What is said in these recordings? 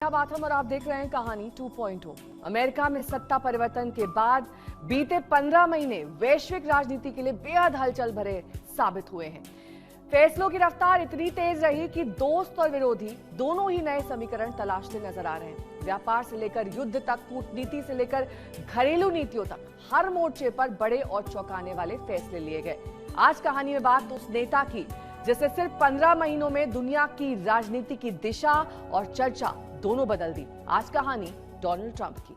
अमिताभ आथम और आप देख रहे हैं कहानी 2.0। अमेरिका में सत्ता परिवर्तन के बाद बीते 15 महीने वैश्विक राजनीति के लिए बेहद हलचल भरे साबित हुए हैं। फैसलों की रफ्तार इतनी तेज रही कि दोस्त और विरोधी दोनों ही नए समीकरण तलाशते नजर आ रहे हैं। व्यापार से लेकर युद्ध तक, कूटनीति से लेकर घरेलू नीतियों तक, हर मोर्चे पर बड़े और चौंकाने वाले फैसले लिए गए। आज कहानी में बात उस नेता की जिसने सिर्फ 15 महीनों में दुनिया की राजनीति की दिशा और चर्चा दोनों बदल दी। आज कहानी डोनाल्ड ट्रंप की।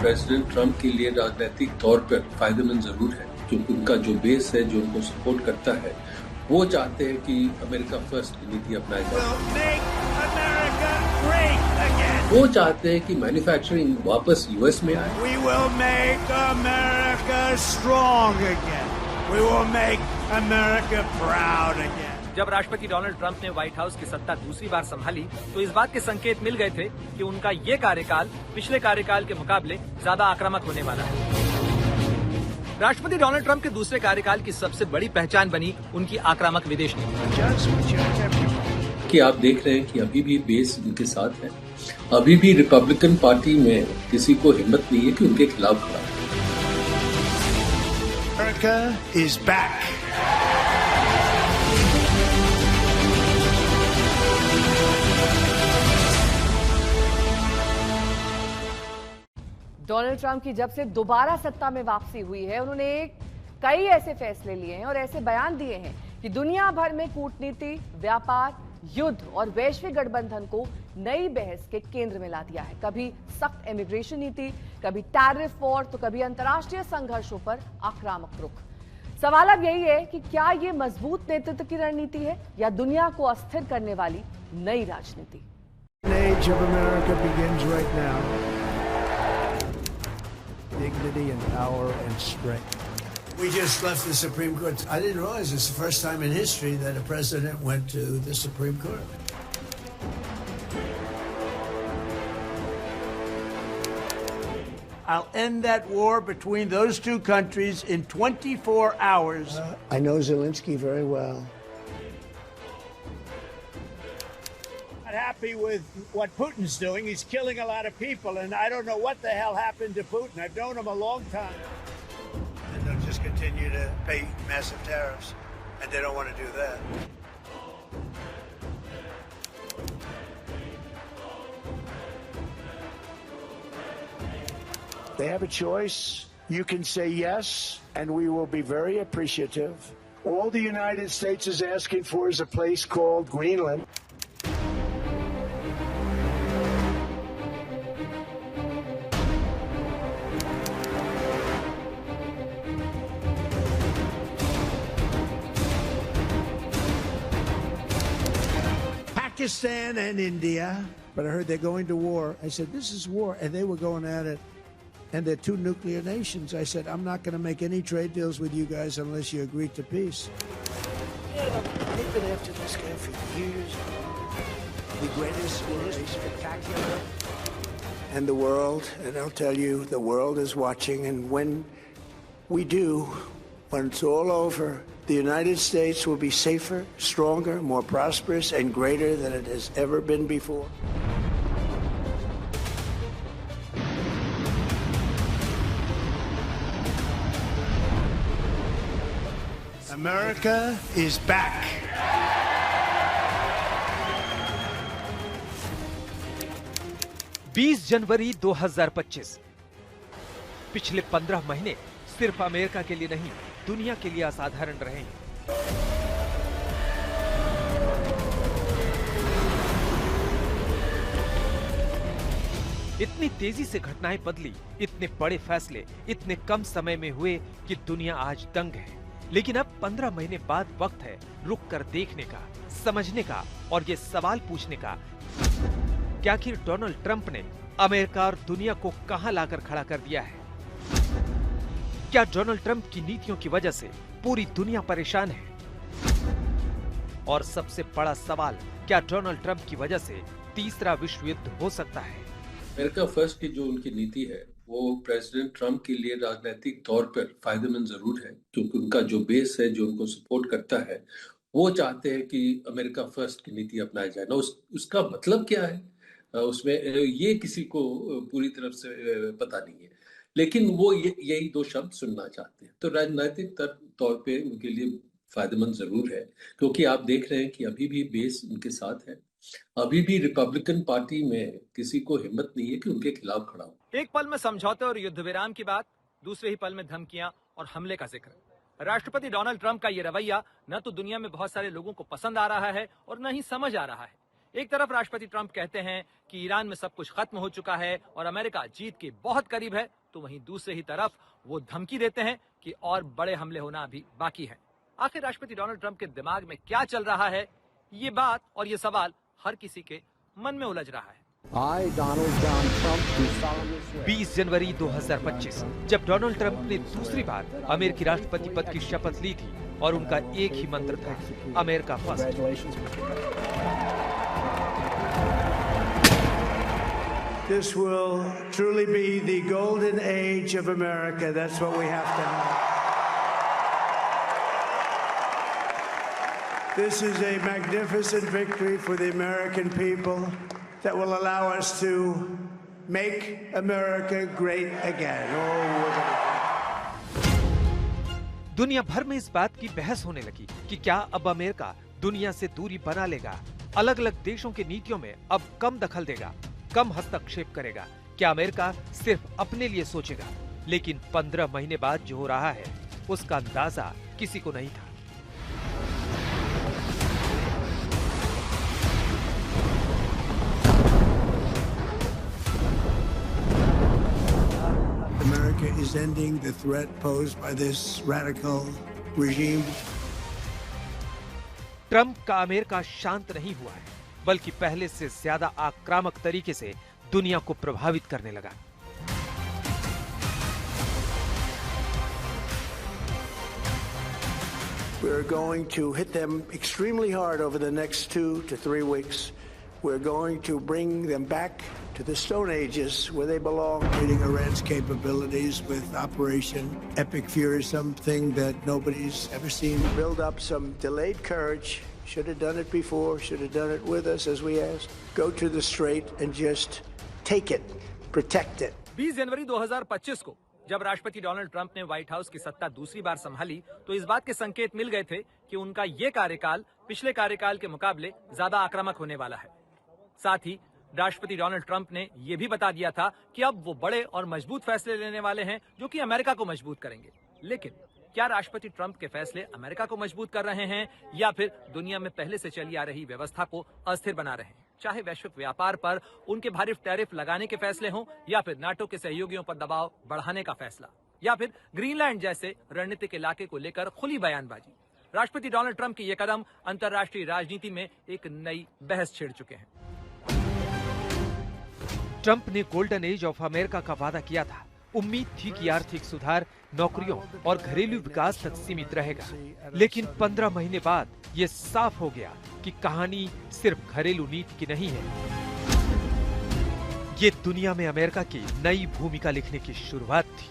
प्रेसिडेंट ट्रंप के लिए राजनीतिक तौर पर फायदेमंद जरूर है, क्योंकि उनका जो बेस है, जो उनको सपोर्ट करता है, वो चाहते हैं कि अमेरिका फर्स्ट की नीति अपनाई जाए। वो चाहते हैं कि मैन्युफैक्चरिंग वापस यूएस में आए। We will make America strong again. We will make America proud again. जब राष्ट्रपति डोनाल्ड ट्रंप ने व्हाइट हाउस की सत्ता दूसरी बार संभाली तो इस बात के संकेत मिल गए थे कि उनका ये कार्यकाल पिछले कार्यकाल के मुकाबले ज्यादा आक्रामक होने वाला है। राष्ट्रपति डोनाल्ड ट्रंप के दूसरे कार्यकाल की सबसे बड़ी पहचान बनी उनकी आक्रामक विदेश नीति। कि आप देख रहे हैं कि अभी भी बेस उनके साथ है। अभी भी रिपब्लिकन पार्टी में किसी को हिम्मत नहीं है कि उनके खिलाफ खड़ा है। America is back. Donald Trump की जब से दोबारा सत्ता में वापसी हुई है, उन्होंने कई ऐसे फैसले लिए हैं और ऐसे बयान दिए हैं कि दुनिया भर में कूटनीति, व्यापार, युद्ध और वैश्विक गठबंधन को नई बहस के केंद्र में ला दिया है। कभी सख्त इमिग्रेशन नीति, कभी टैरिफ वॉर, तो कभी अंतर्राष्ट्रीय संघर्षों पर आक्रामक रुख। सवाल अब यही है कि क्या ये मजबूत नेतृत्व की रणनीति है या दुनिया को अस्थिर करने वाली नई राजनीति। Dignity and power and strength. We just left the Supreme Court. I didn't realize it's the first time in history that a president went to the Supreme Court. I'll end that war between those two countries in 24 hours. I know Zelensky very well. Happy with what Putin's doing. He's killing a lot of people, and I don't know what the hell happened to Putin. I've known him a long time. And they'll just continue to pay massive tariffs, and they don't want to do that. They have a choice. You can say yes, and we will be very appreciative. All the United States is asking for is a place called Greenland. Pakistan and India, but I heard they're going to war. I said, this is war, and they were going at it, and they're two nuclear nations. I said, I'm not going to make any trade deals with you guys unless you agree to peace. Yeah, they've been after this guy for years. The greatest war is spectacular. And the world, and I'll tell you, the world is watching, and when we do, when it's all over, the United States will be safer, stronger, more prosperous, and greater than it has ever been before. America is back. बीस जनवरी 2025। पिछले 15 महीने सिर्फ America के लिए नहीं, दुनिया के लिए असाधारण रहे हैं। इतनी तेजी से घटनाएं बदली, इतने बड़े फैसले इतने कम समय में हुए कि दुनिया आज दंग है। लेकिन अब 15 महीने बाद वक्त है रुक कर देखने का, समझने का और ये सवाल पूछने का कि आखिर डोनाल्ड ट्रंप ने अमेरिका और दुनिया को कहां लाकर खड़ा कर दिया है। क्या डोनाल्ड ट्रंप की नीतियों की वजह से पूरी दुनिया परेशान है? और सबसे बड़ा सवाल, क्या डोनाल्ड ट्रंप की वजह से तीसरा विश्व युद्ध हो सकता है? अमेरिका फर्स्ट की जो उनकी नीति है वो प्रेसिडेंट ट्रम्प के लिए राजनीतिक तौर पर फायदेमंद जरूर है, क्योंकि उनका जो बेस है जो उनको सपोर्ट करता है वो चाहते हैं कि अमेरिका फर्स्ट की नीति अपनाई जाए ना। उसका मतलब क्या है उसमें ये किसी को पूरी तरफ से पता नहीं है, लेकिन वो यही दो शब्द सुनना चाहते हैं। तो राजनीतिक तौर पे उनके लिए फायदेमंद जरूर है, क्योंकि आप देख रहे हैं कि अभी भी बेस उनके साथ है। अभी भी रिपब्लिकन पार्टी में किसी को हिम्मत नहीं है कि उनके खिलाफ खड़ा हो। एक पल में समझौते और युद्ध विराम की बात, दूसरे ही पल में धमकियां और हमले का जिक्र। राष्ट्रपति डोनाल्ड ट्रंप का ये रवैया न तो दुनिया में बहुत सारे लोगों को पसंद आ रहा है और न ही समझ आ रहा है। एक तरफ राष्ट्रपति ट्रंप कहते हैं कि ईरान में सब कुछ खत्म हो चुका है और अमेरिका जीत के बहुत करीब है, तो वहीं दूसरे ही तरफ वो धमकी देते हैं कि और बड़े हमले होना अभी बाकी है। आखिर राष्ट्रपति डोनाल्ड ट्रंप के दिमाग में क्या चल रहा है, ये बात और ये सवाल हर किसी के मन में उलझ रहा है। 20 जनवरी 2025 जब डोनाल्ड ट्रंप ने दूसरी बार अमेरिकी राष्ट्रपति पद की शपथ ली थी और उनका एक ही मंत्र था, America first. This will truly be the golden age of America. That's what we have to have. This is a magnificent victory for the American people that will allow us to make America great again. दुनिया भर में इस बात की बहस होने लगी कि क्या अब अमेरिका दुनिया से दूरी बना लेगा, अलग अलग देशों की नीतियों में अब कम दखल देगा, कम हस्तक्षेप करेगा, क्या अमेरिका सिर्फ अपने लिए सोचेगा। लेकिन 15 महीने बाद जो हो रहा है उसका अंदाजा किसी को नहीं था। America is ending the threat posed by this radical regime. Trump का अमेरिका शांत नहीं हुआ है, बल्कि पहले से ज्यादा आक्रामक तरीके से दुनिया को प्रभावित करने लगा। We're going to hit them extremely hard over the next 2 to 3 weeks. We're going to bring them back to the Stone Ages where they belong. Creating Iran's capabilities with Operation Epic Fury, something that nobody's ever seen. Build up some delayed courage. Should have done it before, should have done it with us as we asked. Go to the strait and just take it, protect it. 20 जनवरी 2025 को जब राष्ट्रपति Donald Trump ने white house की सत्ता दूसरी बार संभाली, तो इस बात के संकेत मिल गए थे कि उनका ये कार्यकाल पिछले कार्यकाल के मुकाबले ज्यादा आक्रामक होने वाला है। साथ ही राष्ट्रपति डोनाल्ड ट्रंप ने यह भी बता दिया था कि अब वो बड़े और मजबूत फैसले लेने वाले हैं जो कि अमेरिका को मजबूत करेंगे। लेकिन क्या राष्ट्रपति ट्रंप के फैसले अमेरिका को मजबूत कर रहे हैं या फिर दुनिया में पहले से चली आ रही व्यवस्था को अस्थिर बना रहे हैं? चाहे वैश्विक व्यापार पर उनके भारी टैरिफ लगाने के फैसले हों या फिर नाटो के सहयोगियों पर दबाव बढ़ाने का फैसला या फिर ग्रीनलैंड जैसे रणनीतिक इलाके को लेकर खुली बयानबाजी, राष्ट्रपति डोनाल्ड ट्रंप के ये कदम अंतर्राष्ट्रीय राजनीति में एक नई बहस छेड़ चुके हैं। ट्रंप ने गोल्डन एज ऑफ अमेरिका का वादा किया था। उम्मीद थी कि आर्थिक सुधार, नौकरियों और घरेलू विकास तक सीमित रहेगा, लेकिन 15 महीने बाद ये साफ हो गया कि कहानी सिर्फ घरेलू नीति की नहीं है। ये दुनिया में अमेरिका की नई भूमिका लिखने की शुरुआत थी।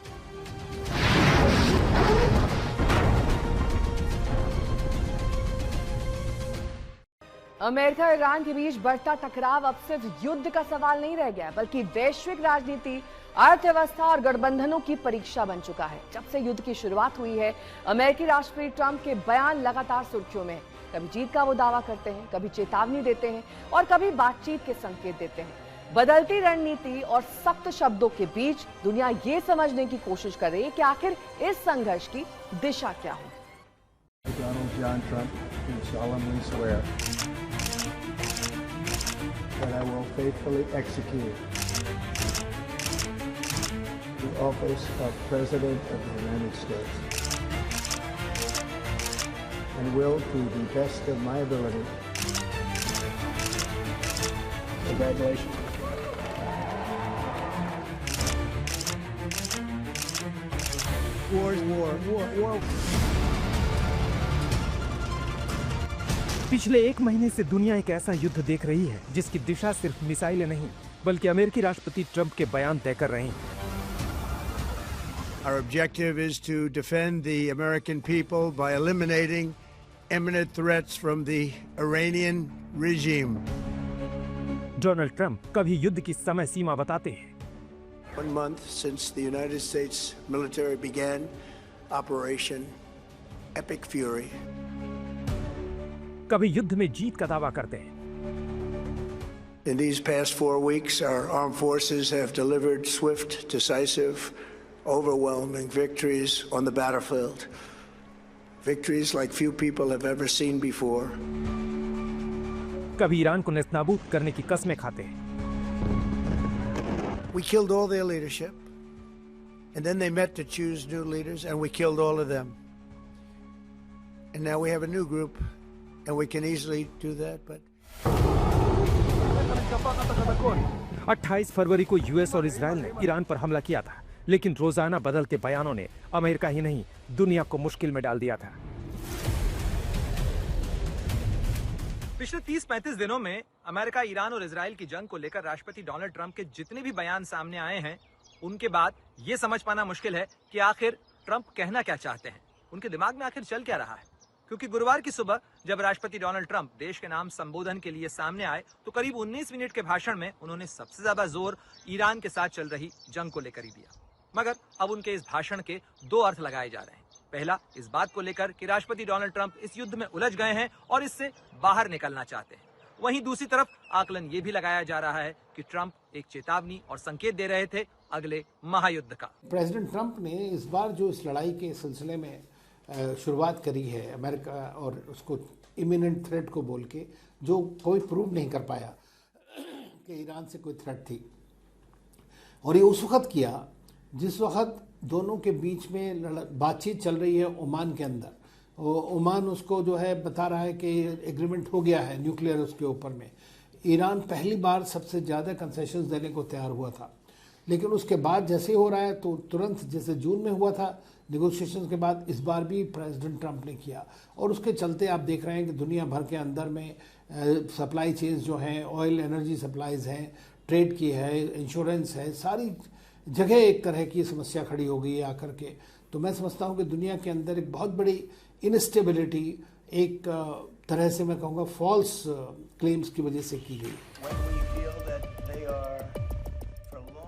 अमेरिका और ईरान के बीच बढ़ता टकराव अब सिर्फ युद्ध का सवाल नहीं रह गया, बल्कि वैश्विक राजनीति, अर्थव्यवस्था और गठबंधनों की परीक्षा बन चुका है। जब से युद्ध की शुरुआत हुई है, अमेरिकी राष्ट्रपति ट्रंप के बयान लगातार सुर्खियों में हैं। कभी जीत का वो दावा करते हैं, कभी चेतावनी देते हैं और कभी बातचीत के संकेत देते हैं। बदलती रणनीति और सख्त शब्दों के बीच दुनिया ये समझने की कोशिश कर रही है कि आखिर इस संघर्ष की दिशा क्या होगी। That I will faithfully execute the office of President of the United States and will, to the best of my ability. Congratulations. War. पिछले 1 महीने से दुनिया एक ऐसा युद्ध देख रही है जिसकी दिशा सिर्फ मिसाइलें नहीं बल्कि अमेरिकी राष्ट्रपति ट्रंप के बयान तय कर रहे हैं। Our objective is to defend the American people by eliminating imminent threats from the Iranian regime. Donald Trump कभी युद्ध की समय सीमा बताते हैं। 1 month since the United States military began Operation Epic Fury. कभी युद्ध में जीत का दावा करते हैं। In these past 4 weeks, our armed forces have delivered swift, decisive, overwhelming victories on the battlefield. Victories like few people have ever seen before. कभी Iran को नेस्तनाबूद करने की कस्में खाते हैं। We killed all their leadership, and then they met to choose new leaders, and we killed all of them. And now we have a new group, and we can easily do that, but 28 फरवरी को US और Israel ने Iran पर हमला किया था, लेकिन रोजाना बदलते बयानों ने अमेरिका ही नहीं दुनिया को मुश्किल में डाल दिया था। पिछले 30-35 दिनों में अमेरिका, ईरान और इजराइल की जंग को लेकर राष्ट्रपति डोनाल्ड ट्रंप के जितने भी बयान सामने आए हैं, उनके बाद ये समझ पाना मुश्किल है कि आखिर ट्रंप कहना क्या चाहते हैं, उनके दिमाग में आखिर चल क्या रहा है। क्योंकि गुरुवार की सुबह जब राष्ट्रपति डोनाल्ड ट्रंप देश के नाम संबोधन के लिए सामने आए तो करीब 19 मिनट के भाषण में उन्होंने सबसे ज्यादा जोर ईरान के साथ चल रही जंग को लेकर ही दिया। मगर अब उनके इस भाषण के 2 अर्थ लगाए जा रहे हैं। पहला, इस बात को लेकर कि राष्ट्रपति डोनाल्ड ट्रंप इस युद्ध में उलझ गए हैं और इससे बाहर निकलना चाहते हैं। वहीं दूसरी तरफ आकलन ये भी लगाया जा रहा है कि ट्रंप एक चेतावनी और संकेत दे रहे थे अगले महायुद्ध का। प्रेसिडेंट ट्रंप ने इस बार जो इस लड़ाई के सिलसिले में शुरुआत करी है अमेरिका और उसको इमिनेंट थ्रेट को बोल के, जो कोई प्रूव नहीं कर पाया कि ईरान से कोई थ्रेट थी, और ये उस वक्त किया जिस वक्त दोनों के बीच में बातचीत चल रही है ओमान के अंदर। ओमान उसको जो है बता रहा है कि एग्रीमेंट हो गया है न्यूक्लियर उसके ऊपर में। ईरान पहली बार सबसे ज़्यादा कंसेशंस देने को तैयार हुआ था, लेकिन उसके बाद जैसे हो रहा है तो तुरंत, जैसे जून में हुआ था नेगोशिएशंस के बाद, इस बार भी प्रेसिडेंट ट्रंप ने किया। और उसके चलते आप देख रहे हैं कि दुनिया भर के अंदर में सप्लाई चेन्स जो हैं, ऑयल एनर्जी सप्लाईज हैं, ट्रेड की है, इंश्योरेंस है, सारी जगह एक तरह की समस्या खड़ी हो गई है आकर के। तो मैं समझता हूँ कि दुनिया के अंदर एक बहुत बड़ी इनस्टेबिलिटी एक तरह से मैं कहूँगा फॉल्स क्लेम्स की वजह से की गई।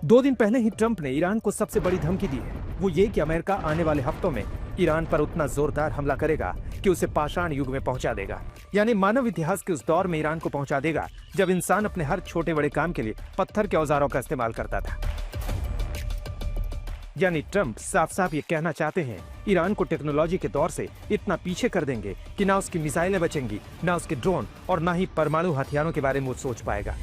2 दिन पहले ही ट्रंप ने ईरान को सबसे बड़ी धमकी दी है, वो ये कि अमेरिका आने वाले हफ्तों में ईरान पर उतना जोरदार हमला करेगा कि उसे पाषाण युग में पहुंचा देगा, यानी मानव इतिहास के उस दौर में ईरान को पहुंचा देगा जब इंसान अपने हर छोटे बड़े काम के लिए पत्थर के औजारों का इस्तेमाल करता था। यानी ट्रंप साफ साफ ये कहना चाहते हैं ईरान को टेक्नोलॉजी के दौर से इतना पीछे कर देंगे कि ना उसकी मिसाइलें बचेंगी, ना उसके ड्रोन, और ना ही परमाणु हथियारों के बारे में वो सोच पाएगा।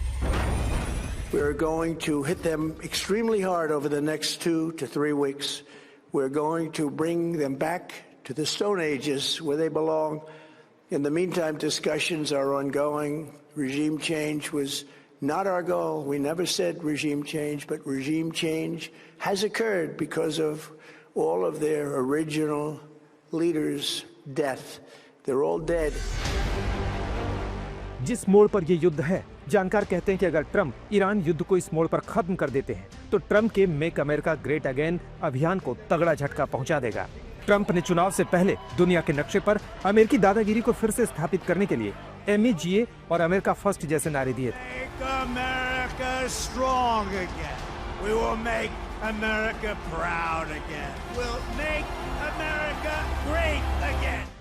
we're going to hit them extremely hard over the next 2 to 3 weeks. We're going to bring them back to the Stone Ages where they belong. In the meantime, discussions are ongoing. Regime change was not our goal. We never said regime change, but regime change has occurred because of all of their original leaders' death. They're all dead. जिस मोड़ पर ये युद्ध है, जानकार कहते हैं कि अगर ट्रंप ईरान युद्ध को इस मोड़ पर खत्म कर देते हैं तो ट्रंप के मेक अमेरिका ग्रेट अगेन अभियान को तगड़ा झटका पहुंचा देगा। ट्रंप ने चुनाव से पहले दुनिया के नक्शे पर अमेरिकी दादागिरी को फिर से स्थापित करने के लिए MEGA और अमेरिका फर्स्ट जैसे नारे दिए थे।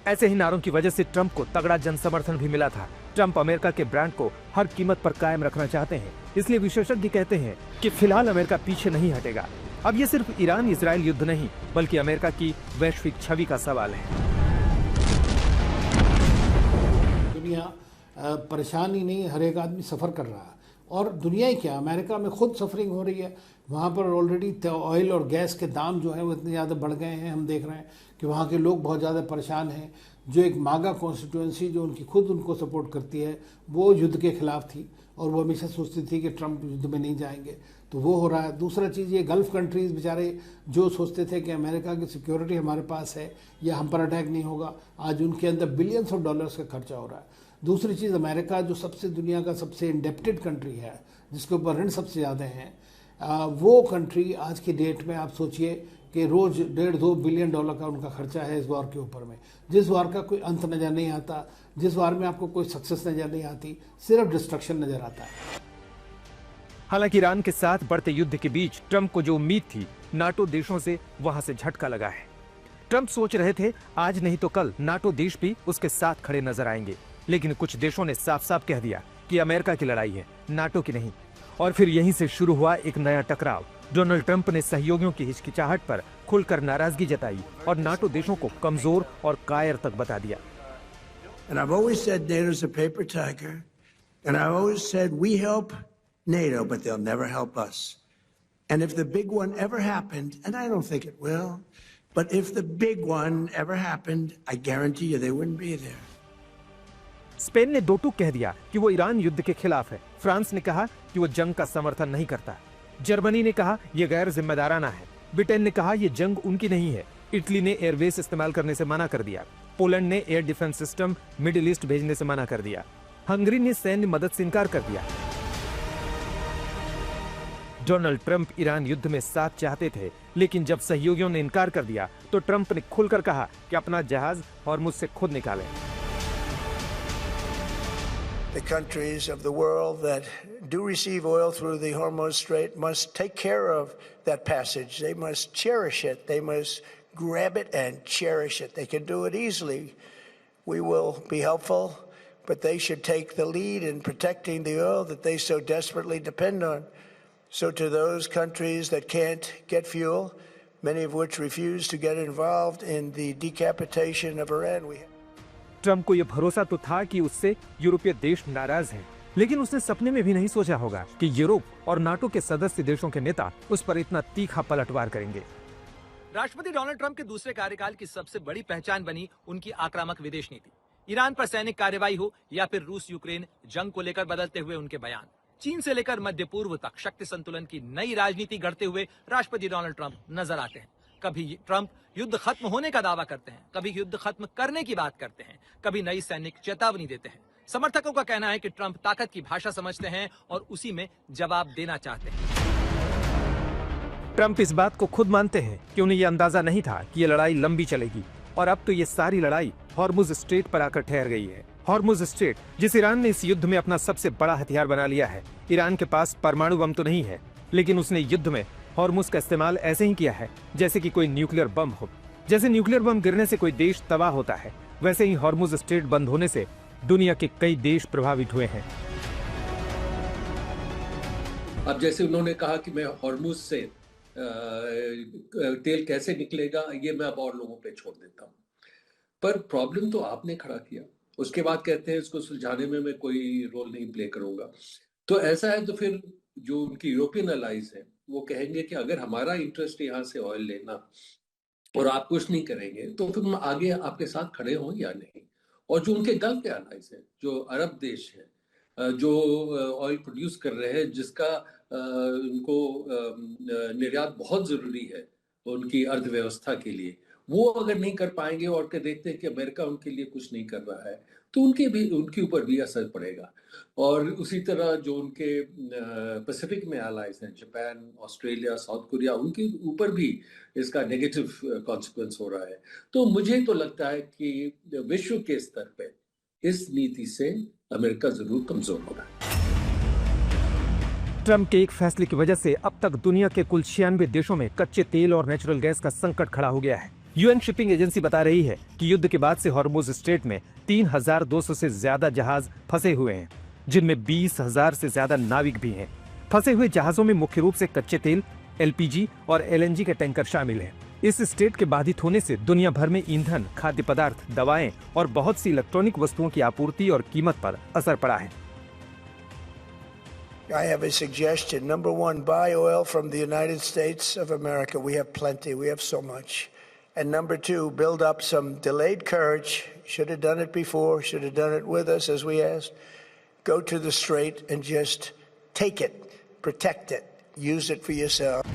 ऐसे ही नारों की वजह से ट्रंप को तगड़ा जन समर्थन भी मिला था। ट्रंप अमेरिका के ब्रांड को हर कीमत पर कायम रखना चाहते हैं, इसलिए विशेषज्ञ कहते हैं कि फिलहाल अमेरिका पीछे नहीं हटेगा। अब ये सिर्फ ईरान इजराइल युद्ध नहीं, बल्कि अमेरिका की वैश्विक छवि का सवाल है। दुनिया परेशान ही नहीं, हर एक आदमी सफर कर रहा है, और दुनिया ही क्या, अमेरिका में खुद सफरिंग हो रही है। वहाँ पर ऑलरेडी ऑयल और गैस के दाम जो है वो इतने ज़्यादा बढ़ गए हैं। हम देख रहे हैं कि वहाँ के लोग बहुत ज़्यादा परेशान हैं। जो एक मागा कॉन्स्टिट्यूएंसी जो उनकी खुद उनको सपोर्ट करती है, वो युद्ध के खिलाफ थी और वो हमेशा सोचती थी कि ट्रंप युद्ध में नहीं जाएंगे, तो वो हो रहा है। दूसरा चीज़, ये गल्फ कंट्रीज़ बेचारे जो सोचते थे कि अमेरिका की सिक्योरिटी हमारे पास है या हम पर अटैक नहीं होगा, आज उनके अंदर बिलियंस ऑफ डॉलर्स का खर्चा हो रहा है। दूसरी चीज़, अमेरिका जो सबसे दुनिया का सबसे इंडेप्टेड कंट्री है, जिसके ऊपर ऋण सबसे ज़्यादा हैं, वो कंट्री आज की डेट में आप सोचिए कि रोज़ 1.5-2 बिलियन डॉलर का उनका खर्चा है इस वार के ऊपर में, जिस वार का कोई अंत नज़र नहीं आता, जिस वार में आपको कोई सक्सेस नज़र नहीं आती, सिर्फ डिस्ट्रक्शन नज़र आता है। हालांकि ईरान के साथ बढ़ते युद्ध के बीच ट्रंप को जो उम्मीद थी, नाटो देशों से वहां से झटका लगा है। ट्रंप सोच रहे थे आज नहीं तो कल नाटो देश भी उसके साथ खड़े नजर आएंगे, लेकिन कुछ देशों ने साफ साफ कह दिया कि अमेरिका की लड़ाई है, नाटो की नहीं। और फिर यहीं से शुरू हुआ एक नया टकराव। डोनाल्ड ट्रंप ने सहयोगियों की हिचकिचाहट पर खुलकर नाराजगी जताई और नाटो देशों को कमजोर और कायर तक बता दिया। And I've always said NATO's a paper tiger, and I've always said we help NATO, but they'll never help us. And if the big one ever happened, and I don't think it will, but if the big one ever happened, I guarantee you they wouldn't be there. Spain ने दो टूक कह दिया कि वो Iran युद्ध के खिलाफ है। फ्रांस ने कहा कि वो जंग का समर्थन नहीं करता। जर्मनी ने कहा यह गैर जिम्मेदाराना है। ब्रिटेन ने कहा यह जंग उनकी नहीं है। इटली ने एयरबेस इस्तेमाल करने से मना कर दिया। पोलैंड ने air defence system middle east भेजने से मना कर दिया। हंगरी ने सैन्य मदद से इनकार कर दिया। डोनाल्ड ट्रंप ईरान युद्ध में साथ चाहते थे, लेकिन जब सहयोगियों ने इनकार कर दिया तो ट्रंप ने खुलकर कहा कि अपना जहाज हॉर्मुज़ से खुद निकालें। The countries of the world that do receive oil through the Hormuz Strait must take care of that passage. They must cherish it. They must grab it and cherish it. They can do it easily. We will be helpful, but they should take the lead in protecting the oil that they so desperately depend on. So to those countries that can't get fuel, many of which refuse to get involved in the decapitation of Iran, Trump को यह भरोसा तो था कि उससे यूरोपीय देश नाराज हैं, लेकिन उसने सपने में भी नहीं सोचा होगा कि यूरोप और नाटो के सदस्य देशों के नेता उस पर इतना तीखा पलटवार करेंगे। राष्ट्रपति डोनाल्ड ट्रंप के दूसरे कार्यकाल की सबसे बड़ी पहचान बनी उनकी आक्रामक विदेश नीति। ईरान पर सैनिक कार्रवाई हो या फिर रूस यूक्रेन जंग को लेकर बदलते हुए उनके बयान, चीन से लेकर मध्य पूर्व तक शक्ति संतुलन की नई राजनीति गढ़ते हुए राष्ट्रपति डोनाल्ड ट्रंप नजर आते हैं। कभी ट्रंप युद्ध खत्म होने का दावा करते हैं, कभी युद्ध खत्म करने की बात करते हैं, कभी नई सैनिक चेतावनी देते हैं। समर्थकों का कहना है कि ट्रंप ताकत की भाषा समझते हैं और उसी में जवाब देना चाहते हैं। ट्रंप इस बात को खुद मानते हैं कि उन्हें यह अंदाजा नहीं था कि यह लड़ाई लंबी चलेगी, और अब तो ये सारी लड़ाई हॉर्मुज़ स्ट्रेट पर आकर ठहर गई है। हॉर्मुज़ स्ट्रेट, जिस ईरान ने इस युद्ध में अपना सबसे बड़ा हथियार बना लिया है। ईरान के पास परमाणु बम तो नहीं है, लेकिन उसने युद्ध में हॉर्मुज़ का इस्तेमाल ऐसे ही किया है जैसे कि कोई न्यूक्लियर बम हो। जैसे न्यूक्लियर बम गिरने से कोई देश तबाह होता है, वैसे ही हॉर्मुज़ स्ट्रेट बंद होने से दुनिया के कई देश प्रभावित हुए हैं। अब जैसे उन्होंने कहा कि मैं हॉर्मुज़ से तेल कैसे निकलेगा, ये मैं अब और लोगों पे छोड़ देता हूँ, पर प्रॉब्लम तो आपने खड़ा किया। उसके बाद कहते हैं इसको सुलझाने में मैं कोई रोल नहीं प्ले करूंगा। तो ऐसा है तो फिर जो उनकी यूरोपियन अलाइज है वो कहेंगे कि अगर हमारा इंटरेस्ट यहाँ से ऑयल लेना और आप कुछ नहीं करेंगे तो फिर हम आगे आपके साथ खड़े हों या नहीं। और जो उनके गल्फ के अलाइज हैं, जो अरब देश हैं, जो ऑयल प्रोड्यूस कर रहे हैं, जिसका उनको निर्यात बहुत जरूरी है उनकी अर्थव्यवस्था के लिए, वो अगर नहीं कर पाएंगे और के देखते हैं कि अमेरिका उनके लिए कुछ नहीं कर रहा है, तो उनके ऊपर भी असर पड़ेगा। और उसी तरह जो उनके पैसिफिक में एलाइज हैं, जापान, ऑस्ट्रेलिया, साउथ कोरिया, उनके ऊपर भी इसका नेगेटिव कॉन्सिक्वेंस हो रहा है। तो मुझे तो लगता है कि विश्व के स्तर पे इस नीति से अमेरिका जरूर कमजोर होगा। ट्रंप के एक फैसले की वजह से अब तक दुनिया के कुल 96 देशों में कच्चे तेल और नेचुरल गैस का संकट खड़ा हो गया है। यूएन शिपिंग एजेंसी बता रही है कि युद्ध के बाद से हॉर्मुज़ स्ट्रेट में 3200 से ज्यादा जहाज फंसे हुए हैं, जिनमें 20,000 से ज्यादा नाविक भी हैं। फंसे हुए जहाजों में मुख्य रूप से कच्चे तेल, एलपीजी और एलएनजी के टैंकर शामिल हैं। इस स्ट्रेट के बाधित होने से दुनिया भर में ईंधन, खाद्य पदार्थ, दवाएं और बहुत सी इलेक्ट्रॉनिक वस्तुओं की आपूर्ति और कीमत पर असर पड़ा है। I have a suggestion. Number one, buy oil from the United States of America. We have plenty. We have so much. And number two, build up some delayed courage. Should have done it before. Should have done it with us, as we asked. Go to the strait and just take it. Protect it. Use it for yourself.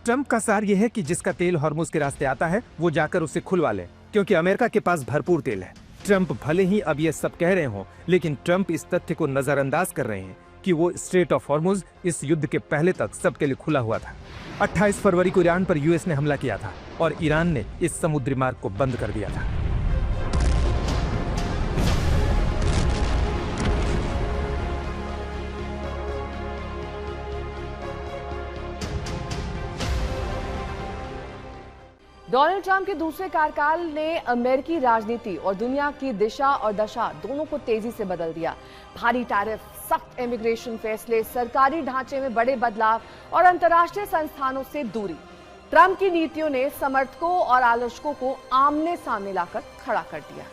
Trump का सार यह है कि जिसका तेल Hormuz के रास्ते आता है वो जाकर उसे खुलवा ले, क्योंकि अमेरिका के पास भरपूर तेल है। ट्रंप भले ही अब ये सब कह रहे हों, लेकिन ट्रंप इस तथ्य को नजरअंदाज कर रहे हैं कि वो स्ट्रेट ऑफ हॉर्मुज इस युद्ध के पहले तक सबके लिए खुला हुआ था। 28 फरवरी को ईरान पर यूएस ने हमला किया था और ईरान ने इस समुद्री मार्ग को बंद कर दिया था। डोनाल्ड ट्रंप के दूसरे कार्यकाल ने अमेरिकी राजनीति और दुनिया की दिशा और दशा दोनों को तेजी से बदल दिया। भारी टैरिफ, सख्त इमिग्रेशन फैसले, सरकारी ढांचे में बड़े बदलाव और अंतर्राष्ट्रीय संस्थानों से दूरी। ट्रंप की नीतियों ने समर्थकों और आलोचकों को आमने सामने लाकर खड़ा कर दिया।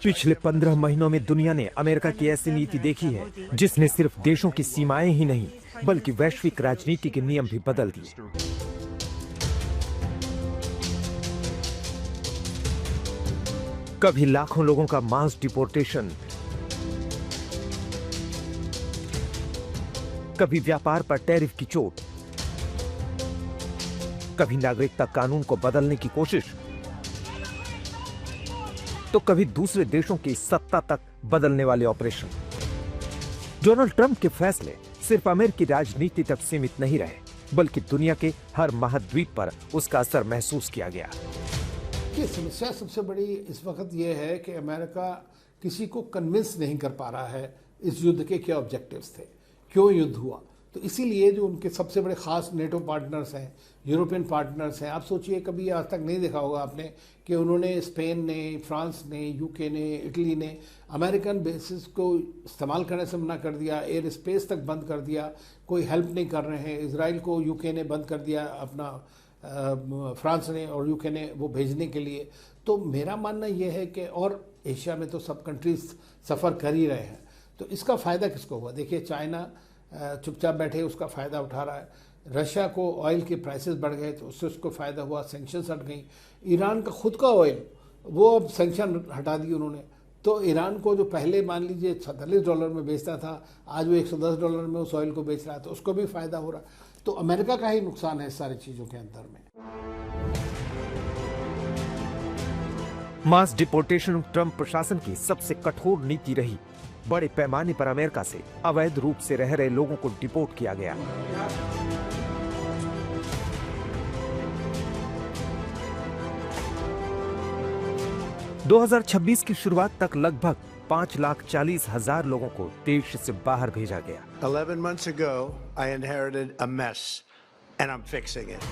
पिछले 15 महीनों में दुनिया ने अमेरिका की ऐसी नीति देखी है जिसने सिर्फ देशों की सीमाएं ही नहीं बल्कि वैश्विक राजनीति के नियम भी बदल दिए। कभी लाखों लोगों का मास डिपोर्टेशन, कभी व्यापार पर टैरिफ की चोट, कभी नागरिकता कानून को बदलने की कोशिश, तो कभी दूसरे देशों की सत्ता तक बदलने वाले ऑपरेशन। डोनाल्ड ट्रंप के फैसले सिर्फ अमेरिकी राजनीति तक सीमित नहीं रहे, बल्कि दुनिया के हर महाद्वीप पर उसका असर महसूस किया गया। की समस्या सबसे बड़ी इस वक्त यह है कि अमेरिका किसी को कन्विंस नहीं कर पा रहा है इस युद्ध के क्या ऑब्जेक्टिव्स थे, क्यों युद्ध हुआ। तो इसीलिए जो उनके सबसे बड़े खास नेटो पार्टनर्स हैं, यूरोपियन पार्टनर्स हैं, आप सोचिए कभी आज तक नहीं देखा होगा आपने कि उन्होंने स्पेन ने, फ्रांस ने, यूके ने, इटली ने अमेरिकन बेसिस को इस्तेमाल करने से मना कर दिया, एयर स्पेस तक बंद कर दिया, कोई हेल्प नहीं कर रहे हैं। इसराइल को यूके ने बंद कर दिया, अपना फ्रांस ने और यूके ने वो भेजने के लिए। तो मेरा मानना यह है कि और एशिया में तो सब कंट्रीज सफ़र कर ही रहे हैं, तो इसका फ़ायदा किसको हुआ। देखिए चाइना चुपचाप बैठे उसका फ़ायदा उठा रहा है, रशिया को ऑयल के प्राइसेस बढ़ गए तो उससे उसको फ़ायदा हुआ, सेंक्शंस हट गई। ईरान का खुद का ऑयल वो अब सेंक्शन हटा दी उन्होंने, तो ईरान को जो पहले मान लीजिए $47 में बेचता था, आज वो $110 में उस ऑयल को बेच रहा है, तो उसको भी फ़ायदा हो रहा है। तो अमेरिका का ही नुकसान है सारी चीज़ों के अंदर में। मास डिपोर्टेशन ट्रंप प्रशासन की सबसे कठोर नीति रही। बड़े पैमाने पर अमेरिका से अवैध रूप से रह रहे लोगों को डिपोर्ट किया गया। – 2026 की शुरुआत तक लगभग 5,40,000 लोगों को देश से बाहर भेजा गया। 11 months ago, I inherited a mess, and I'm fixing it.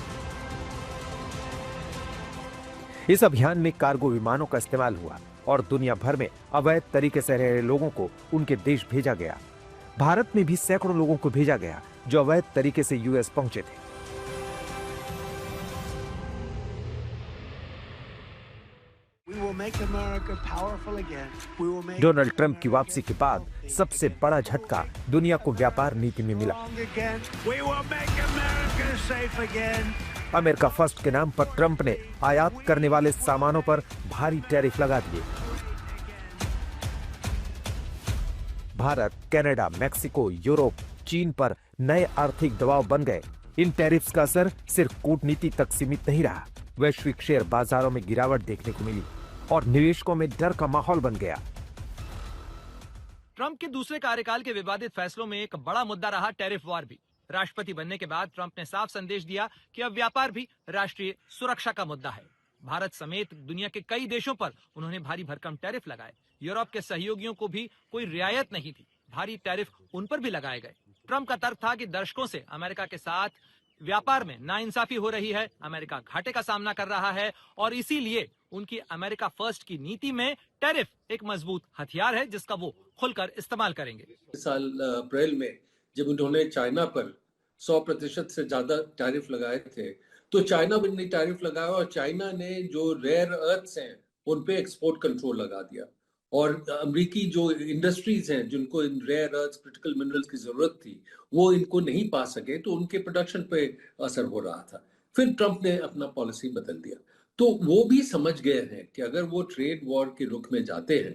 इस अभियान में कार्गो विमानों का इस्तेमाल हुआ और दुनिया भर में अवैध तरीके से रह रहे लोगों को उनके देश भेजा गया। भारत में भी सैकड़ों लोगों को भेजा गया जो अवैध तरीके से यूएस पहुंचे थे। डोनाल्ड ट्रंप की वापसी के बाद सबसे बड़ा झटका दुनिया को व्यापार नीति में मिला। अमेरिका फर्स्ट के नाम पर ट्रंप ने आयात करने वाले सामानों पर भारी टैरिफ लगा दिए। भारत, कनाडा, मेक्सिको, यूरोप, चीन पर नए आर्थिक दबाव बन गए। इन टैरिफ्स का असर सिर्फ कूटनीति तक सीमित नहीं रहा, वैश्विक शेयर बाजारों में गिरावट देखने को मिली और निवेशकों में डर का माहौल बन गया। ट्रंप के दूसरे कार्यकाल के विवादित फैसलों में एक बड़ा मुद्दा रहा टैरिफ वॉर भी। राष्ट्रपति बनने के बाद ट्रंप ने साफ संदेश दिया कि अब व्यापार भी राष्ट्रीय सुरक्षा का मुद्दा है। भारत समेत दुनिया के कई देशों पर उन्होंने भारी भरकम टैरिफ लगाए। यूरोप के सहयोगियों को भी कोई रियायत नहीं थी, भारी टैरिफ उन पर भी लगाए गए। ट्रंप का तर्क था कि दशकों से अमेरिका के साथ व्यापार में नाइंसाफी हो रही है, अमेरिका घाटे का सामना कर रहा है और इसीलिए उनकी अमेरिका फर्स्ट की नीति में टैरिफ एक मजबूत हथियार है जिसका वो खुलकर इस्तेमाल करेंगे। इस साल अप्रैल में जब उन्होंने चाइना पर 100% से ज्यादा टैरिफ लगाए थे, तो चाइना पर ने टैरिफ लगाया और चाइना ने जो रेयर अर्थ्स हैं उन पे एक्सपोर्ट कंट्रोल लगा दिया और अमेरिकी जो इंडस्ट्रीज हैं जिनको इन रेयर अर्थ्स, क्रिटिकल मिनरल्स की जरूरत थी, वो इनको नहीं पा सके, तो उनके प्रोडक्शन पे असर हो रहा था। फिर ट्रंप ने अपना पॉलिसी बदल दिया। तो वो भी समझ गए हैं कि अगर वो ट्रेड वॉर के रुख में जाते हैं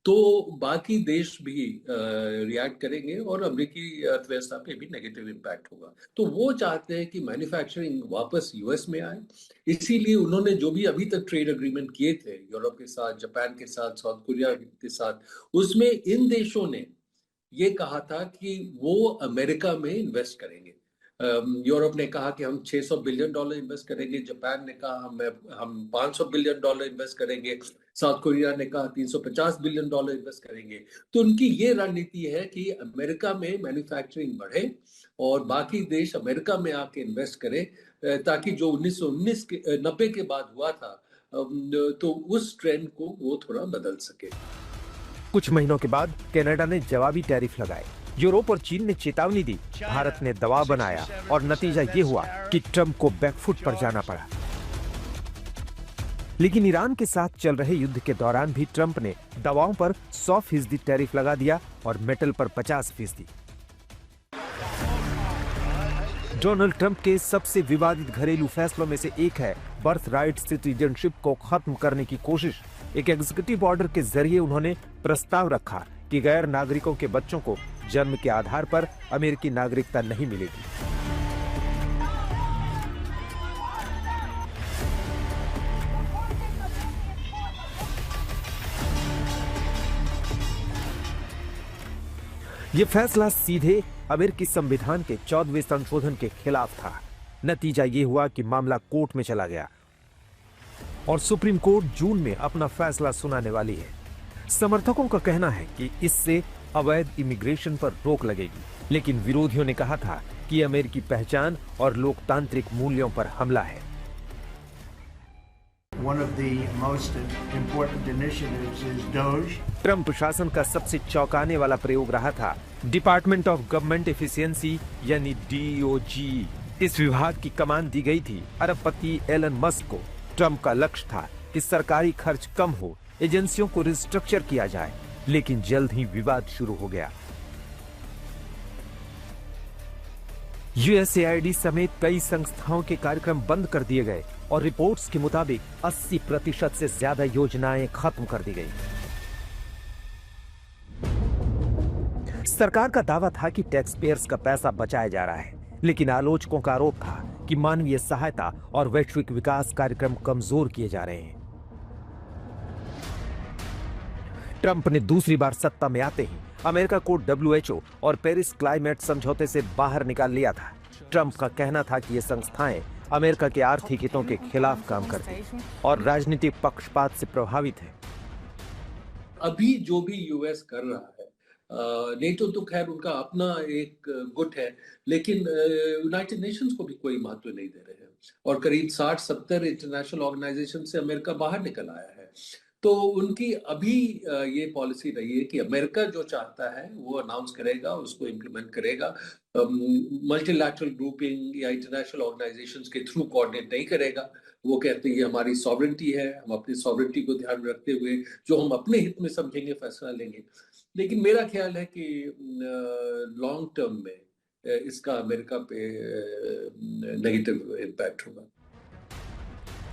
तो बाकी देश भी रिएक्ट करेंगे और अमेरिकी अर्थव्यवस्था पे भी नेगेटिव इम्पैक्ट होगा। तो वो चाहते हैं कि मैन्युफैक्चरिंग वापस यूएस में आए। इसीलिए उन्होंने जो भी अभी तक ट्रेड एग्रीमेंट किए थे यूरोप के साथ, जापान के साथ, साउथ कोरिया के साथ, उसमें इन देशों ने ये कहा था कि वो अमेरिका में इन्वेस्ट करेंगे। यूरोप ने कहा कि हम $600 बिलियन इन्वेस्ट करेंगे, जापान ने कहा हम $500 बिलियन इन्वेस्ट करेंगे, साउथ कोरिया ने कहा $350 बिलियन इन्वेस्ट करेंगे। तो उनकी ये रणनीति है कि अमेरिका में मैन्युफैक्चरिंग बढ़े और बाकी देश अमेरिका में आके इन्वेस्ट करें, ताकि जो 1990 के बाद हुआ था तो उस ट्रेंड को वो थोड़ा बदल सके। कुछ महीनों के बाद कनाडा ने जवाबी टैरिफ लगाए। यूरोप और चीन ने चेतावनी दी, भारत ने दबाव बनाया और नतीजा ये हुआ कि ट्रंप को बैकफुट पर जाना पड़ा। लेकिन ईरान के साथ चल रहे युद्ध के दौरान भी ट्रंप ने दवाओं पर 100% टैरिफ लगा दिया और मेटल पर 50%। डोनाल्ड ट्रंप के सबसे विवादित घरेलू फैसलों में से एक है बर्थ राइट सिटीजनशिप को खत्म करने की कोशिश। एक एग्जीक्यूटिव ऑर्डर के जरिए उन्होंने प्रस्ताव रखा कि गैर नागरिकों के बच्चों को जन्म के आधार पर अमेरिकी नागरिकता नहीं मिलेगी। यह फैसला सीधे अमेरिकी संविधान के 14वें संशोधन के खिलाफ था। नतीजा यह हुआ कि मामला कोर्ट में चला गया और सुप्रीम कोर्ट जून में अपना फैसला सुनाने वाली है। समर्थकों का कहना है कि इससे अवैध इमिग्रेशन पर रोक लगेगी, लेकिन विरोधियों ने कहा था कि अमेरिकी पहचान और लोकतांत्रिक मूल्यों पर हमला है। One of the most important initiatives is DOGE. Trump प्रशासन का सबसे चौंकाने वाला प्रयोग रहा था डिपार्टमेंट ऑफ गवर्नमेंट एफिशिएंसी यानी DOGE। इस विभाग की कमान दी गई थी अरबपति एलन मस्क को। ट्रंप का लक्ष्य था कि सरकारी खर्च कम हो, एजेंसियों को रिस्ट्रक्चर किया जाए, लेकिन जल्द ही विवाद शुरू हो गया। USAID समेत कई संस्थाओं के कार्यक्रम बंद कर दिए गए और रिपोर्ट्स के मुताबिक 80% से ज्यादा योजनाएं खत्म कर दी गई। सरकार का दावा था कि टैक्स पेयर्स का पैसा बचाया जा रहा है, लेकिन आलोचकों का आरोप था कि मानवीय सहायता और वैश्विक विकास कार्यक्रम कमजोर किए जा रहे हैं। ट्रंप ने दूसरी बार सत्ता में आते ही अमेरिका को WHO और पेरिस क्लाइमेट समझौते से बाहर निकाल लिया था। ट्रंप का कहना था कि ये संस्थाएं अमेरिका के आर्थिक हितों के खिलाफ काम करती हैं और राजनीतिक पक्षपात से प्रभावित है। अभी जो भी यूएस कर रहा है, नेटो तो खैर उनका अपना एक गुट है, लेकिन यूनाइटेड नेशंस को भी कोई महत्व नहीं दे रहे हैं और करीब 60-70 इंटरनेशनल ऑर्गेनाइजेशन से अमेरिका बाहर निकल आया है। तो उनकी अभी ये पॉलिसी रही है कि अमेरिका जो चाहता है वो अनाउंस करेगा, उसको इम्प्लीमेंट करेगा। मल्टीलैटरल ग्रुपिंग या इंटरनेशनल ऑर्गेनाइजेशंस के थ्रू कोऑर्डिनेट नहीं करेगा। वो कहते हैं ये हमारी सॉवरेंटी है, हम अपनी सॉवरेंटी को ध्यान में रखते हुए जो हम अपने हित में समझेंगे फैसला लेंगे। लेकिन मेरा ख्याल है कि लॉन्ग टर्म में इसका अमेरिका पे नेगेटिव इम्पैक्ट होगा।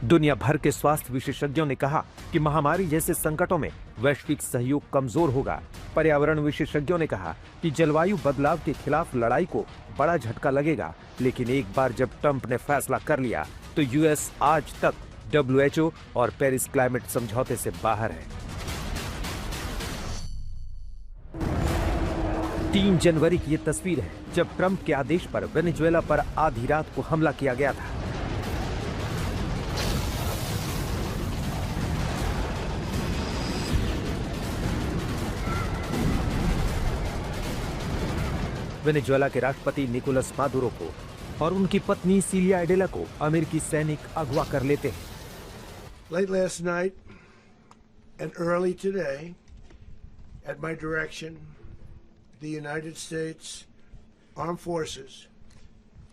दुनिया भर के स्वास्थ्य विशेषज्ञों ने कहा कि महामारी जैसे संकटों में वैश्विक सहयोग कमजोर होगा। पर्यावरण विशेषज्ञों ने कहा कि जलवायु बदलाव के खिलाफ लड़ाई को बड़ा झटका लगेगा, लेकिन एक बार जब ट्रंप ने फैसला कर लिया तो यूएस आज तक WHO और पेरिस क्लाइमेट समझौते से बाहर है। 3 जनवरी की ये तस्वीर है जब ट्रंप के आदेश पर वेनेजुएला पर आधी रात को हमला किया गया था। वेनेजुएला के राष्ट्रपति निकोलस मादुरो को और उनकी पत्नी सिलिया एडेला को अमेरिकी सैनिक अगवा कर लेते हैं। Late last night and early today, at my direction, the United States Armed Forces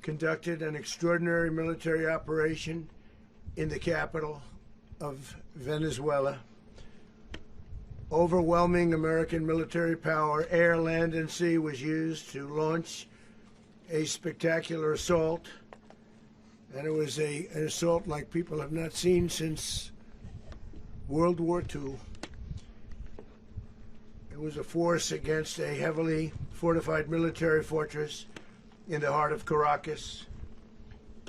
conducted an extraordinary military operation in the capital of Venezuela. Overwhelming American military power, air, land, and sea, was used to launch a spectacular assault And it was an assault like people have not seen since World War II. It was a force against a heavily fortified military fortress in the heart of Caracas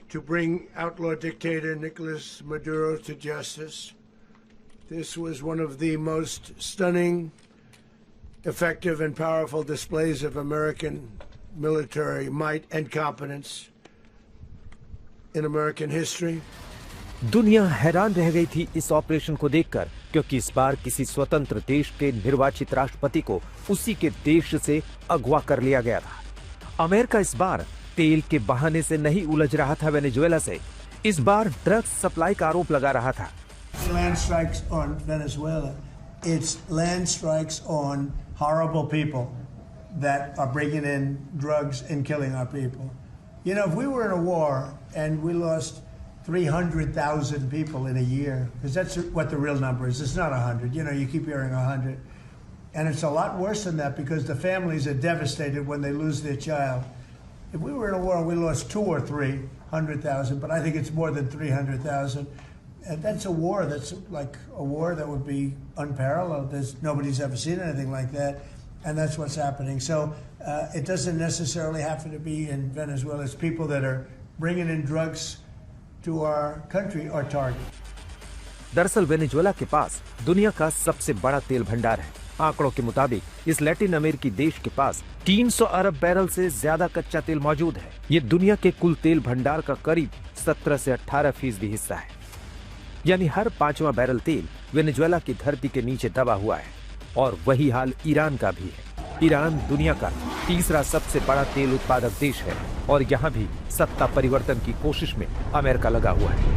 to bring outlaw dictator Nicolas Maduro to justice. This was one of the most stunning, effective, and powerful displays of American military might and competence in American history. दुनिया हैरान रह गई थी इस operation को देखकर, क्योंकि इस बार किसी स्वतंत्र देश के निर्वाचित राष्ट्रपति को उसी के देश से अगवा कर लिया गया था। अमेरिका इस बार तेल के बहाने से नहीं उलझ रहा था वेनेजुएला से, इस बार ड्रग्स सप्लाई का आरोप लगा रहा था। Land strikes on Venezuela. It's land strikes on horrible people that are bringing in drugs and killing our people. You know, if we were in a war and we lost 300,000 people in a year, because that's what the real number is. It's not 100. You know, you keep hearing 100. And it's a lot worse than that because the families are devastated when they lose their child. If we were in a war and we lost 2 or 300,000, but I think it's more than 300,000, and that's a war that's like a war that would be unparalleled. Nobody's ever seen anything like that, and that's what's happening. So it doesn't necessarily have to be in Venezuela. It's people that are bringing in drugs to our country or target. दरअसल Venezuela के पास दुनिया का सबसे बड़ा तेल भंडार है। आंकड़ों के मुताबिक इस लैटिन अमेरिकी देश के पास 300 अरब बैरल से ज्यादा कच्चा तेल मौजूद है। ये दुनिया के कुल तेल भंडार का करीब 17 से 18% हिस्सा है। यानी हर 5वां बैरल तेल वेनेजुएला की धरती के नीचे दबा हुआ है। और वही हाल ईरान का भी है। ईरान दुनिया का तीसरा सबसे बड़ा तेल उत्पादक देश है और यहाँ भी सत्ता परिवर्तन की कोशिश में अमेरिका लगा हुआ है।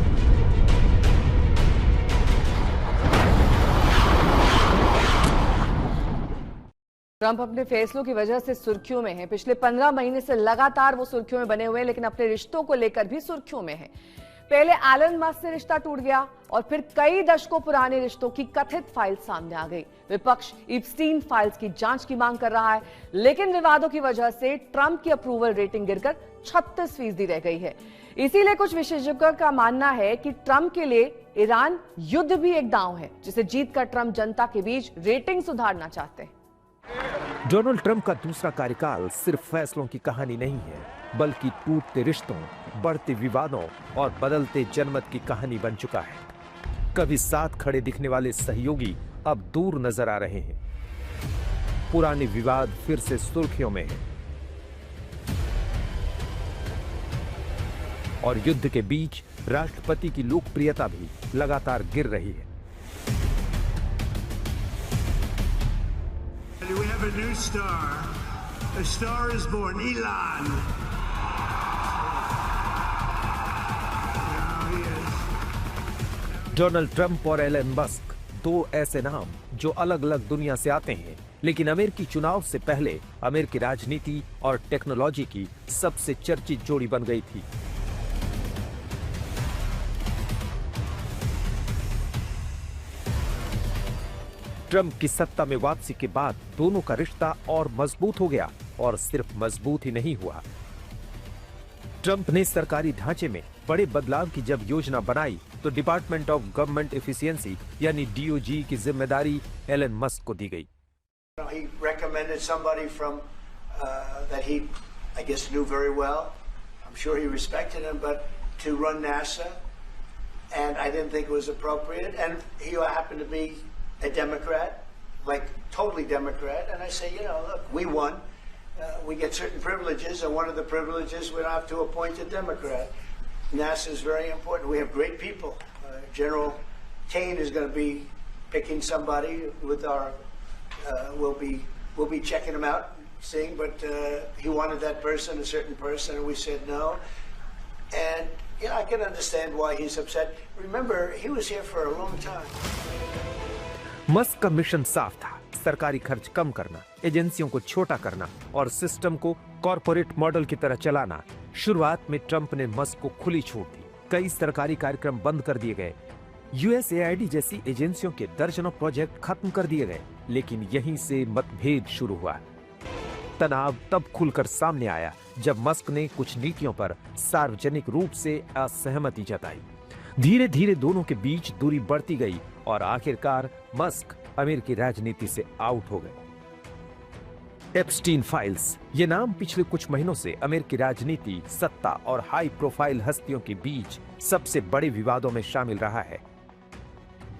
ट्रंप अपने फैसलों की वजह से सुर्खियों में है। पिछले 15 महीने से लगातार वो सुर्खियों में बने हुए हैं, लेकिन अपने रिश्तों को लेकर भी सुर्खियों में है। पहले एलन मस्क से रिश्ता टूट गया और फिर कई दशकों पुराने रिश्तों की कथित फाइल सामने आ गई। विपक्ष इप्स्टीन फाइल्स की जांच की मांग कर रहा है, लेकिन विवादों की वजह से ट्रंप की अप्रूवल रेटिंग गिरकर 36% रह गई है। इसीलिए कुछ विशेषज्ञों का मानना है कि ट्रंप के लिए ईरान युद्ध भी एक दांव है, जिसे जीतकर ट्रंप जनता के बीच रेटिंग सुधारना चाहते हैं। डोनाल्ड ट्रंप का दूसरा कार्यकाल सिर्फ फैसलों की कहानी नहीं है, बल्कि टूटते रिश्तों, बढ़ते विवादों और बदलते जनमत की कहानी बन चुका है। कभी साथ खड़े दिखने वाले सहयोगी अब दूर नजर आ रहे हैं। पुराने विवाद फिर से सुर्खियों में हैं। और युद्ध के बीच राष्ट्रपति की लोकप्रियता भी लगातार गिर रही है। We have a new star. A star is born, Elon. Donald Trump और एलन मस्क, दो ऐसे नाम जो अलग अलग दुनिया से आते हैं, लेकिन अमेरिकी चुनाव से पहले अमेरिकी राजनीति और टेक्नोलॉजी की सबसे चर्चित जोड़ी बन गई थी। ट्रंप की सत्ता में वापसी के बाद दोनों का रिश्ता और मजबूत हो गया, और सिर्फ मजबूत ही नहीं हुआ। ट्रंप ने सरकारी ढांचे में बड़े बदलाव की जब योजना बनाई तो डिपार्टमेंट ऑफ गवर्नमेंट एफिशिएंसी यानी DOG की जिम्मेदारी एलन मस्क को दी गई। He recommended somebody from that he, I guess, knew very well. I'm sure he respected him, but to run NASA, and I didn't think it was appropriate. And he happened to be a Democrat, like totally Democrat. And I say, you know, look, we won. We get certain privileges, and one of the privileges we don't have to appoint a Democrat. NASA is very important. We have great people. General Kane is going to be picking somebody with our. We'll be checking him out, seeing. But he wanted that person, a certain person, and we said no. And you know, I can understand why he's upset. Remember, he was here for a long time. Musk का mission साफ था, सरकारी खर्च कम करना, एजेंसियों को छोटा करना और सिस्टम को कॉर्पोरेट मॉडल की तरह चलाना। शुरुआत में ट्रंप ने मस्क को खुली छूट दी, कई सरकारी कार्यक्रम बंद कर दिए गए, USAID जैसी एजेंसियों के दर्जनों प्रोजेक्ट खत्म कर दिए गए, लेकिन यहीं से मतभेद शुरू हुआ। तनाव तब खुलकर सामने आया जब मस्क ने कुछ नीतियों पर सार्वजनिक रूप से असहमति जताई। धीरे धीरे दोनों के बीच दूरी बढ़ती गई और आखिरकार मस्क अमेरिकी राजनीति से आउट हो गए। एप्स्टीन फाइल्स, ये नाम पिछले कुछ महीनों से अमेरिकी राजनीति, सत्ता और हाई प्रोफाइल हस्तियों के बीच सबसे बड़े विवादों में शामिल रहा है।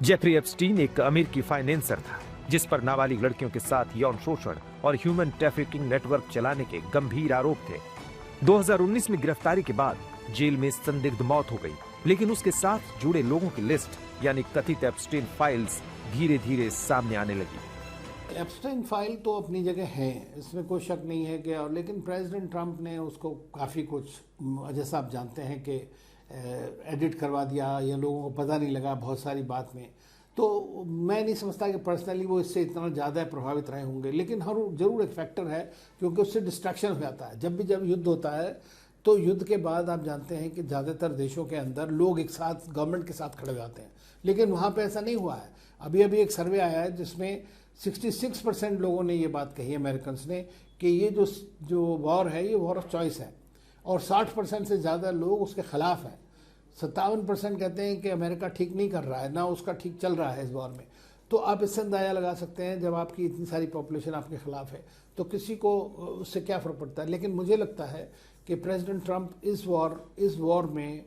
जेफरी एप्स्टीन एक अमेरिकी फाइनेंसर था जिस पर नाबालिग लड़कियों के साथ यौन शोषण और ह्यूमन ट्रैफिकिंग नेटवर्क चलाने के गंभीर आरोप थे। 2019 में गिरफ्तारी के बाद जेल में संदिग्ध मौत हो गई, लेकिन उसके साथ जुड़े लोगों की लिस्ट यानी कथित एप्स्टीन फाइल्स धीरे धीरे सामने आने लगी। एप्स्टीन फाइल तो अपनी जगह है, इसमें कोई शक नहीं है कि, और लेकिन प्रेसिडेंट ट्रंप ने उसको काफ़ी कुछ, जैसा आप जानते हैं कि एडिट करवा दिया या लोगों को पता नहीं लगा बहुत सारी बात में। तो मैं नहीं समझता कि पर्सनली वो इससे इतना ज़्यादा प्रभावित रहे होंगे, लेकिन हर जरूर एक फैक्टर है क्योंकि उससे डिस्ट्रैक्शन हो जाता है। जब युद्ध होता है तो युद्ध के बाद आप जानते हैं कि ज़्यादातर देशों के अंदर लोग एक साथ गवर्नमेंट के साथ खड़े हो जाते हैं, लेकिन वहाँ पे ऐसा नहीं हुआ है। अभी एक सर्वे आया है जिसमें 66% लोगों ने ये बात कही, अमेरिकन ने, कि ये जो वॉर है ये वॉर ऑफ चॉइस है, और 60% से ज़्यादा लोग उसके खिलाफ हैं। 57% कहते हैं कि अमेरिका ठीक नहीं कर रहा है, ना उसका ठीक चल रहा है इस वॉर में। तो आप इससे अंदाज़ा लगा सकते हैं जब आपकी इतनी सारी पॉपुलेशन आपके खिलाफ है तो किसी को उससे क्या फ़र्क पड़ता है। लेकिन मुझे लगता है कि प्रेसिडेंट ट्रंप इस वॉर में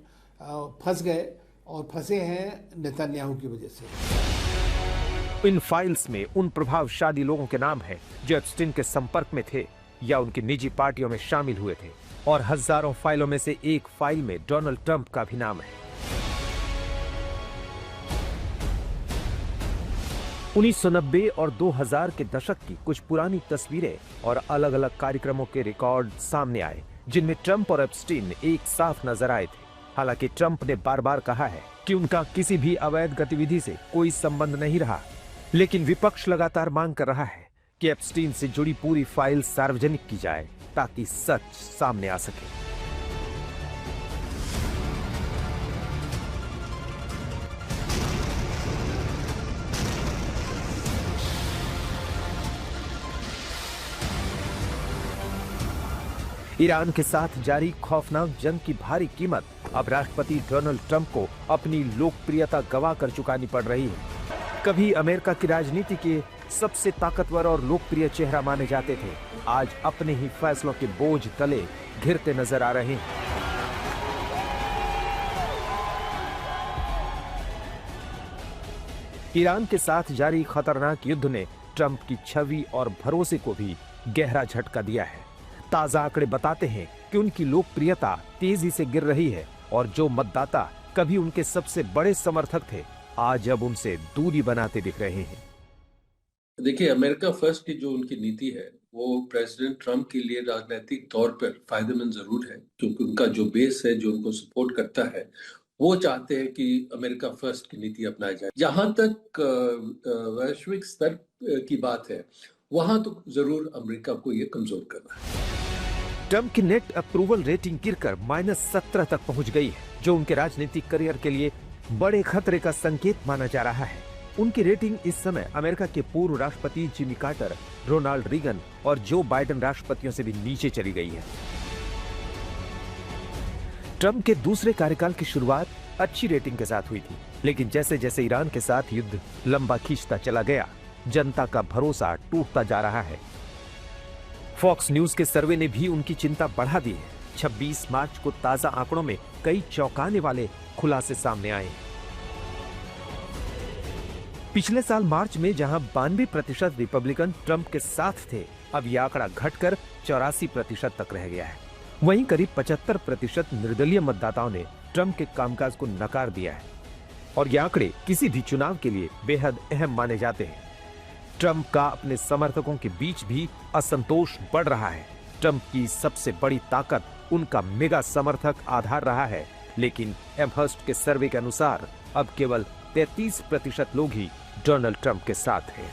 फंस गए और फंसे हैं नेतन्याहू की वजह से। इन फाइल्स में उन प्रभावशाली लोगों के नाम हैं जो एप्स्टीन के संपर्क में थे या उनकी निजी पार्टियों में शामिल हुए थे, और हजारों फाइलों में से एक फाइल में डोनाल्ड ट्रंप का भी नाम है। 1990 और 2000 के दशक की कुछ पुरानी तस्वीरें और अलग अलग कार्यक्रमों के रिकॉर्ड सामने आए जिनमें ट्रंप और एप्स्टीन एक साथ नजर आए थे। हालांकि ट्रंप ने बार बार कहा है कि उनका किसी भी अवैध गतिविधि से कोई संबंध नहीं रहा, लेकिन विपक्ष लगातार मांग कर रहा है कि एप्स्टीन से जुड़ी पूरी फाइल सार्वजनिक की जाए ताकि सच सामने आ सके। ईरान के साथ जारी खौफनाक जंग की भारी कीमत अब राष्ट्रपति डोनाल्ड ट्रंप को अपनी लोकप्रियता गवा कर चुकानी पड़ रही है। कभी अमेरिका की राजनीति के सबसे ताकतवर और लोकप्रिय चेहरा माने जाते थे, आज अपने ही फैसलों के बोझ तले घिरते नजर आ रहे हैं। ईरान के साथ जारी खतरनाक युद्ध ने ट्रंप की छवि और भरोसे को भी गहरा झटका दिया है। ताजा आंकड़े बताते हैं कि उनकी लोकप्रियता तेजी से गिर रही है और जो मतदाता कभी उनके सबसे बड़े समर्थक थे, आज अब उनसे दूरी बनाते दिख रहे हैं। देखिए, अमेरिका फर्स्ट की जो उनकी नीति है वो प्रेसिडेंट ट्रंप के लिए राजनीतिक तौर पर फायदेमंद जरूर है, क्योंकि उनका जो बेस है जो उनको सपोर्ट करता है वो चाहते हैं कि अमेरिका फर्स्ट की नीति अपनाई जाए। जहां तक वैश्विक स्तर की बात है वहां तो जरूर अमेरिका को ये कमजोर करना है। ट्रंप की नेट अप्रूवल रेटिंग गिरकर -17 तक पहुंच गई है, जो उनके राजनीतिक करियर के लिए बड़े खतरे का संकेत माना जा रहा है। उनकी रेटिंग इस समय अमेरिका के पूर्व राष्ट्रपति जिमी कार्टर, रोनाल्ड रीगन और जो बाइडेन राष्ट्रपतियों से भी नीचे चली गई है। ट्रंप के दूसरे कार्यकाल की शुरुआत अच्छी रेटिंग के साथ हुई थी, लेकिन जैसे जैसे ईरान के साथ युद्ध लंबा खींचता चला गया, जनता का भरोसा टूटता जा रहा है। फॉक्स न्यूज के सर्वे ने भी उनकी चिंता बढ़ा दी है। 26 मार्च को ताजा आंकड़ों में कई चौंकाने वाले खुलासे सामने आए। पिछले साल मार्च में जहां 92% रिपब्लिकन ट्रंप के साथ थे, अब यह आंकड़ा घटकर 84% तक रह गया है। वहीं करीब 75% निर्दलीय मतदाताओं ने ट्रंप के कामकाज को नकार दिया है और ये आंकड़े किसी भी चुनाव के लिए बेहद अहम माने जाते हैं। ट्रंप का अपने समर्थकों के बीच भी असंतोष बढ़ रहा है। ट्रंप की सबसे बड़ी ताकत उनका मेगा समर्थक आधार रहा है, लेकिन एमहर्स्ट के सर्वे के अनुसार अब केवल 33% लोग ही डोनाल्ड ट्रंप के साथ हैं।